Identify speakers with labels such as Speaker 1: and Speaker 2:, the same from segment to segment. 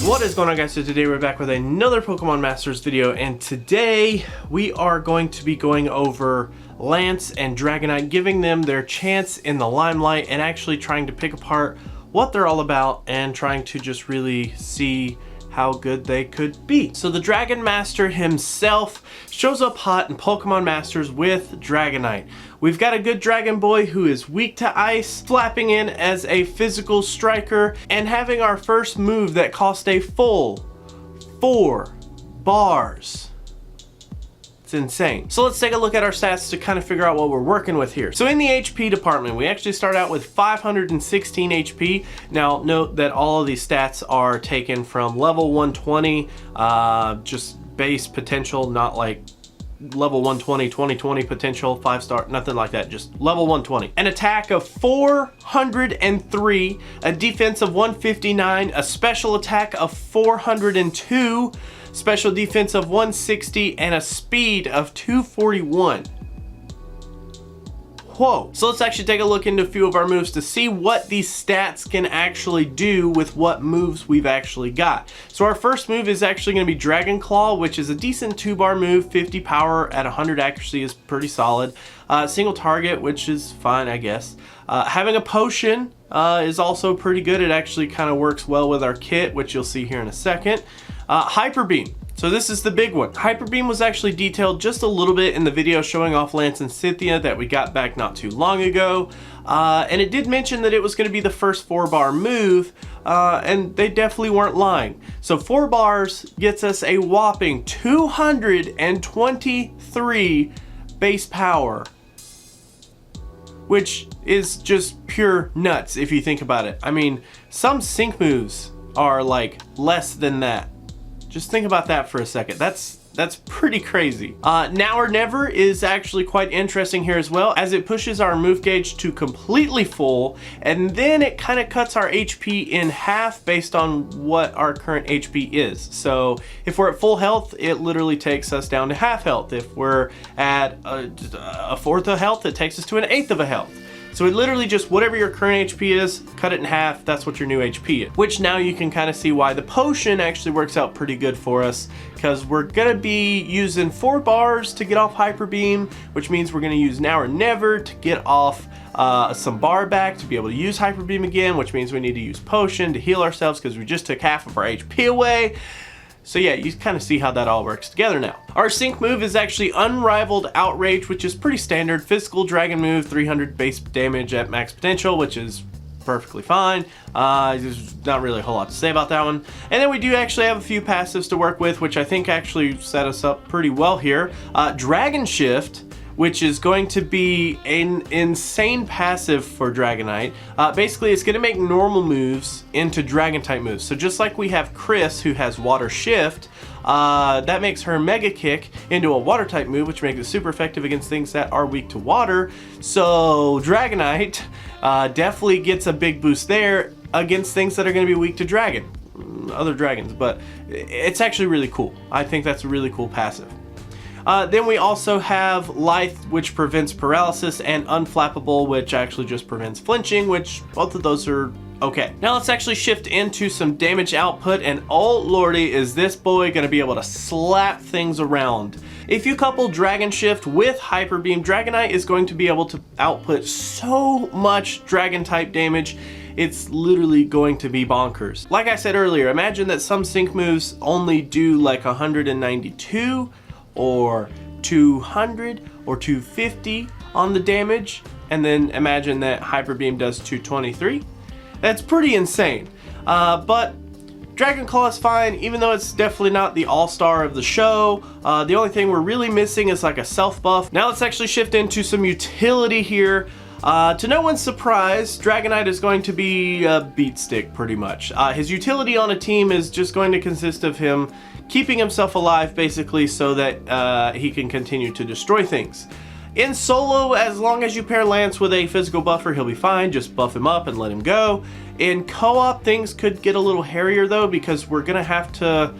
Speaker 1: What is going on, guys? So today we're back with another Pokemon Masters video, and today we are going to be going over Lance and Dragonite, giving them their chance in the Limelight and actually trying to pick apart what they're all about and trying to just really see how good they could be. So the Dragon Master himself shows up hot in Pokemon Masters with Dragonite. We've got a good Dragon Boy who is weak to ice, flapping in as a physical striker, and having our first move that cost a full 4 bars. It's insane. So let's take a look at our stats to kind of figure out what we're working with here. So in the HP department, we actually start out with 516 HP. Now note that all of these stats are taken from level 120, just base potential, not like level 120, 2020 potential, 5-star, nothing like that, just level 120. An attack of 403, a defense of 159, a special attack of 402, special defense of 160, and a speed of 241. Whoa. So let's actually take a look into a few of our moves to see what these stats can actually do with what moves we've actually got. So our first move is actually going to be Dragon Claw, which is a decent 2-bar move. 50 power at 100 accuracy is pretty solid. Single target, which is fine, I guess. Having a potion is also pretty good. It actually kind of works well with our kit, which you'll see here in a second. Hyper Beam. So this is the big one. Hyper Beam was actually detailed just a little bit in the video showing off Lance and Cynthia that we got back not too long ago. And it did mention that it was going to be the first 4-bar move, and they definitely weren't lying. So 4 bars gets us a whopping 223 base power, which is just pure nuts if you think about it. I mean, some sync moves are like less than that. Just think about that for a second. That's pretty crazy. Now or Never is actually quite interesting here as well, as it pushes our move gauge to completely full, and then it kind of cuts our HP in half based on what our current HP is. So if we're at full health, it literally takes us down to half health. If we're at a fourth of health, it takes us to an eighth of a health. So it literally just, whatever your current HP is, cut it in half, that's what your new HP is. Which now you can kind of see why the potion actually works out pretty good for us, because we're gonna be using 4 bars to get off Hyper Beam, which means we're gonna use Now or Never to get off some bar back to be able to use Hyper Beam again, which means we need to use potion to heal ourselves because we just took half of our HP away. So yeah, you kind of see how that all works together now. Our sync move is actually Unrivaled Outrage, which is pretty standard. Physical dragon move, 300 base damage at max potential, which is perfectly fine. There's not really a whole lot to say about that one. And then we do actually have a few passives to work with, which I think actually set us up pretty well here. Dragon Shift, which is going to be an insane passive for Dragonite. Basically, it's gonna make normal moves into Dragon type moves. So just like we have Chris, who has Water Shift, that makes her Mega Kick into a Water type move, which makes it super effective against things that are weak to water. So Dragonite definitely gets a big boost there against things that are gonna be weak to Dragon, other dragons, but it's actually really cool. I think that's a really cool passive. Then we also have Lithe, which prevents paralysis, and Unflappable, which actually just prevents flinching, which both of those are okay. Now let's actually shift into some damage output, and oh lordy, is this boy gonna be able to slap things around. If you couple Dragon Shift with Hyper Beam, Dragonite is going to be able to output so much Dragon type damage. It's literally going to be bonkers. Like I said earlier, imagine that some sync moves only do like 192 or 200 or 250 on the damage, and then imagine that Hyper Beam does 223. That's pretty insane. But Dragon Claw is fine, even though it's definitely not the all-star of the show. The only thing we're really missing is like a self buff. Now let's actually shift into some utility here. To no one's surprise, Dragonite is going to be a beat stick pretty much. His utility on a team is just going to consist of him keeping himself alive basically so that he can continue to destroy things. In solo, as long as you pair Lance with a physical buffer, he'll be fine. Just buff him up and let him go. In co-op, things could get a little hairier though, because we're gonna have to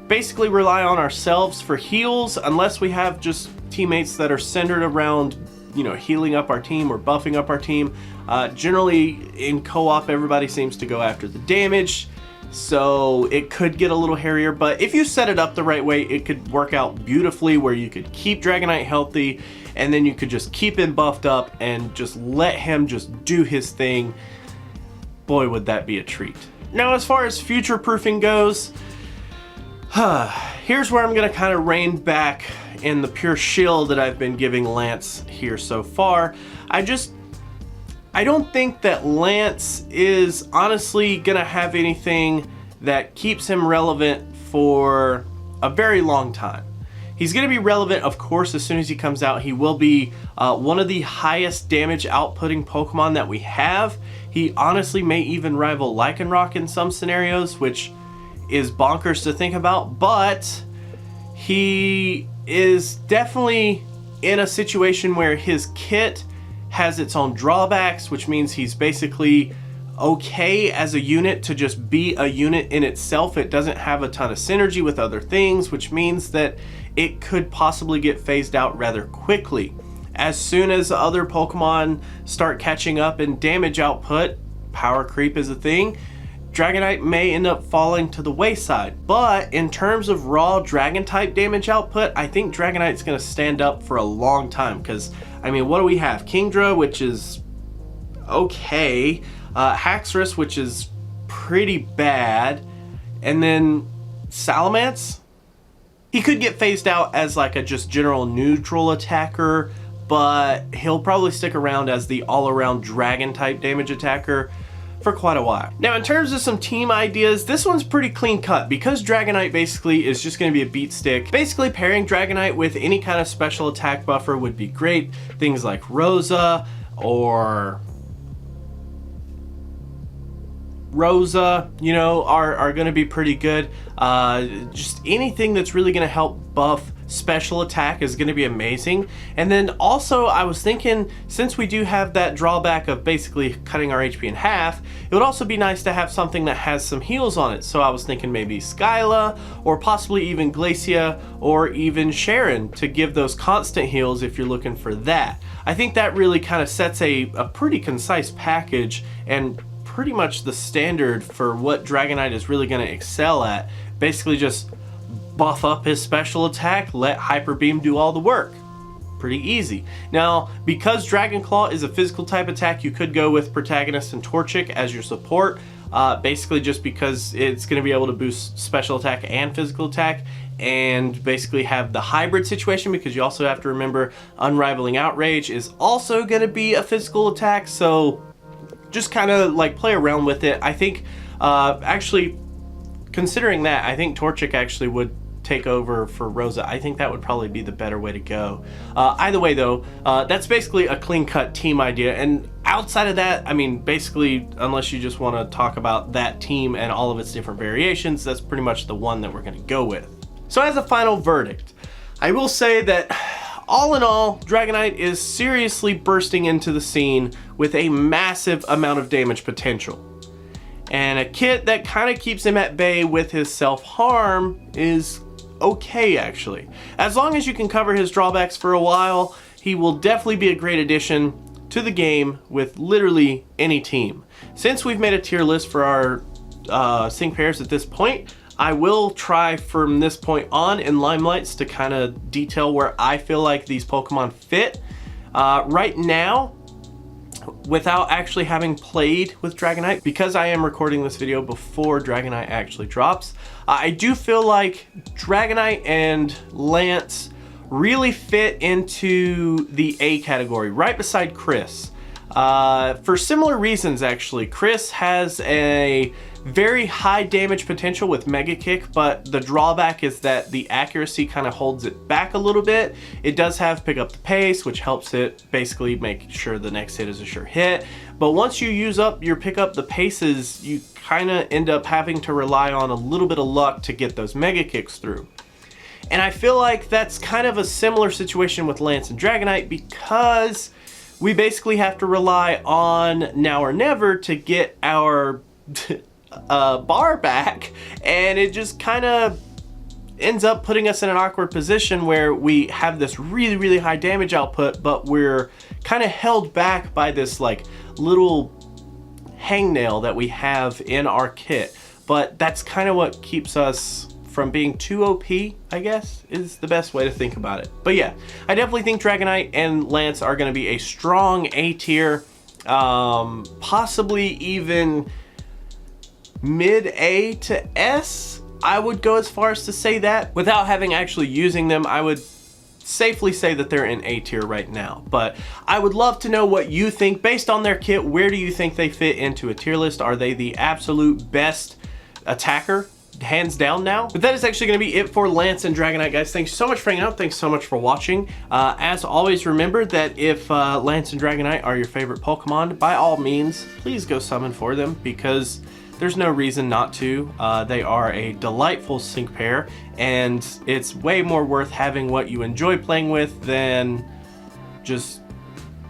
Speaker 1: basically rely on ourselves for heals unless we have just teammates that are centered around, you know, healing up our team or buffing up our team. Generally in co-op, everybody seems to go after the damage. so it could get a little hairier, but if you set it up the right way, it could work out beautifully where you could keep Dragonite healthy, and then you could just keep him buffed up and just let him just do his thing. Boy, would that be a treat. Now, as far as future proofing goes, here's where I'm gonna kind of rein back in the pure shield that I've been giving Lance here so far. I don't think that Lance is honestly gonna have anything that keeps him relevant for a very long time. He's gonna be relevant, of course, as soon as he comes out. He will be one of the highest damage outputting Pokemon that we have. He honestly may even rival Lycanroc in some scenarios, which is bonkers to think about, but he is definitely in a situation where his kit has its own drawbacks, which means he's basically okay as a unit to just be a unit in itself. It doesn't have a ton of synergy with other things, which means that it could possibly get phased out rather quickly. As soon as other Pokemon start catching up in damage output, power creep is a thing, Dragonite may end up falling to the wayside. But in terms of raw Dragon type damage output, I think Dragonite's gonna stand up for a long time, because I mean, what do we have? Kingdra, which is okay, Haxorus, which is pretty bad, and then Salamence? He could get phased out as like a just general neutral attacker, but he'll probably stick around as the all-around dragon type damage attacker for quite a while. Now, in terms of some team ideas, this one's pretty clean cut because Dragonite basically is just going to be a beat stick. Basically, pairing Dragonite with any kind of special attack buffer would be great. Things like Rosa or you know, are going to be pretty good. Just anything that's really going to help buff special attack is going to be amazing. And then also, I was thinking, since we do have that drawback of basically cutting our HP in half, it would also be nice to have something that has some heals on it. So I was thinking maybe Skyla, or possibly even Glacia, or even Sharon to give those constant heals if you're looking for that. I think that really kind of sets a pretty concise package and pretty much the standard for what Dragonite is really going to excel at. Basically just buff up his special attack, let Hyper Beam do all the work. Pretty easy. Now, because Dragon Claw is a physical type attack, you could go with Protagonist and Torchic as your support, basically just because it's going to be able to boost special attack and physical attack, and basically have the hybrid situation, because you also have to remember Unrivaling Outrage is also going to be a physical attack, so just kind of like play around with it. I think actually, considering that, I think Torchic actually would take over for Rosa. I think that would probably be the better way to go. Either way though, that's basically a clean-cut team idea, and outside of that, I mean, basically, unless you just want to talk about that team and all of its different variations, that's pretty much the one that we're going to go with. So as a final verdict, I will say that all in all, Dragonite is seriously bursting into the scene with a massive amount of damage potential. And a kit that kind of keeps him at bay with his self-harm is okay, actually. As long as you can cover his drawbacks for a while, he will definitely be a great addition to the game with literally any team. Since we've made a tier list for our sync pairs at this point, I will try from this point on in Limelights to kind of detail where I feel like these Pokemon fit. Right now, without actually having played with Dragonite, because I am recording this video before Dragonite actually drops, I do feel like Dragonite and Lance really fit into the A category, right beside Chris. For similar reasons, actually. Chris has a very high damage potential with Mega Kick, but the drawback is that the accuracy kind of holds it back a little bit. It does have Pick Up the Pace, which helps it basically make sure the next hit is a sure hit. But once you use up your Pick Up the Paces, you kind of end up having to rely on a little bit of luck to get those Mega Kicks through. And I feel like that's kind of a similar situation with Lance and Dragonite, because we basically have to rely on now or never to get our bar back, and it just kind of ends up putting us in an awkward position where we have this really high damage output, but we're kind of held back by this like little hangnail that we have in our kit. but that's kind of what keeps us from being too OP, I guess, is the best way to think about it. But yeah, I definitely think Dragonite and Lance are going to be a strong A tier, possibly even mid A to S. I would go as far as to say that. Without having actually using them, I would safely say that they're in A tier right now. But I would love to know what you think based on their kit. Where do you think they fit into a tier list? Are they the absolute best attacker, hands down now? But that is actually going to be it for Lance and Dragonite, guys. Thanks so much for hanging out. Thanks so much for watching. As always, remember that if Lance and Dragonite are your favorite Pokemon, by all means, please go summon for them, because there's no reason not to. They are a delightful sync pair, and it's way more worth having what you enjoy playing with than just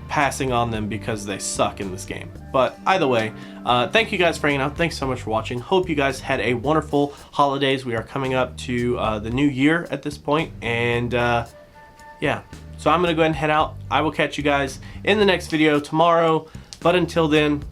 Speaker 1: passing on them because they suck in this game. But either way, thank you guys for hanging out. Thanks so much for watching. Hope you guys had a wonderful holidays. We are coming up to the new year at this point, and yeah. So I'm gonna go ahead and head out. I will catch you guys in the next video tomorrow, but until then,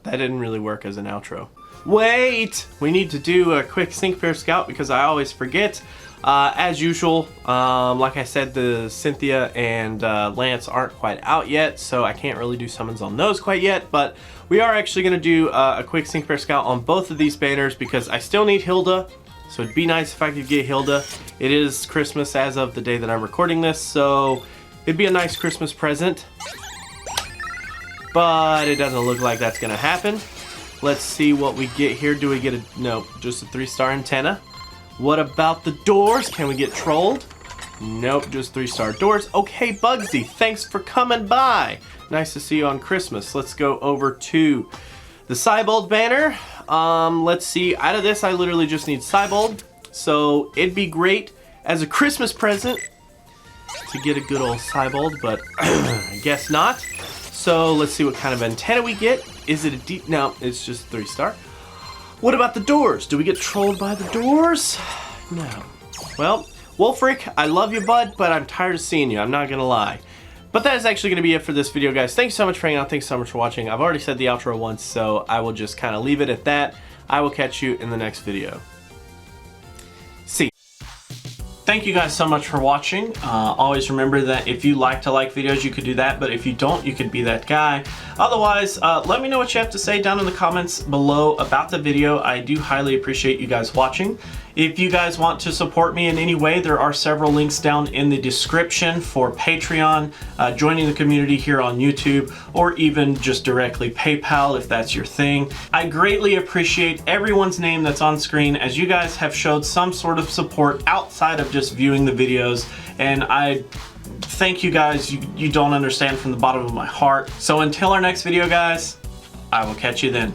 Speaker 1: that didn't really work as an outro. Wait! We need to do a quick sync pair scout because I always forget. As usual, like I said, the Cynthia and Lance aren't quite out yet, so I can't really do summons on those quite yet, but we are actually going to do a quick sync pair scout on both of these banners because I still need Hilda, so it'd be nice if I could get Hilda. It is Christmas as of the day that I'm recording this, so it'd be a nice Christmas present. But it doesn't look like that's gonna happen. Let's see what we get here. Do we get a, no, just a 3-star antenna. What about the doors? Can we get trolled? Nope, just 3-star doors. Okay, Bugsy, thanks for coming by. Nice to see you on Christmas. Let's go over to the Cybold banner. Let's see, out of this I literally just need Cybold. So it'd be great as a Christmas present to get a good old Cybold, but I guess not. So let's see what kind of antenna we get. Is it a deep? No, it's just 3-star. What about the doors? Do we get trolled by the doors? No. Well, Wolfric, I love you, bud, but I'm tired of seeing you. I'm not gonna lie. But that is actually gonna be it for this video, guys. Thanks so much for hanging out. Thanks so much for watching. I've already said the outro once, so I will just kind of leave it at that. I will catch you in the next video. See. Thank you guys so much for watching. Always remember that if you like to like videos, you could do that, but if you don't, you could be that guy. Otherwise, let me know what you have to say down in the comments below about the video. I do highly appreciate you guys watching. If you guys want to support me in any way, there are several links down in the description for Patreon, joining the community here on YouTube, or even just directly PayPal if that's your thing. I greatly appreciate everyone's name that's on screen, as you guys have showed some sort of support outside of just viewing the videos, and I thank you guys. You don't understand from the bottom of my heart. So until our next video, guys, I will catch you then.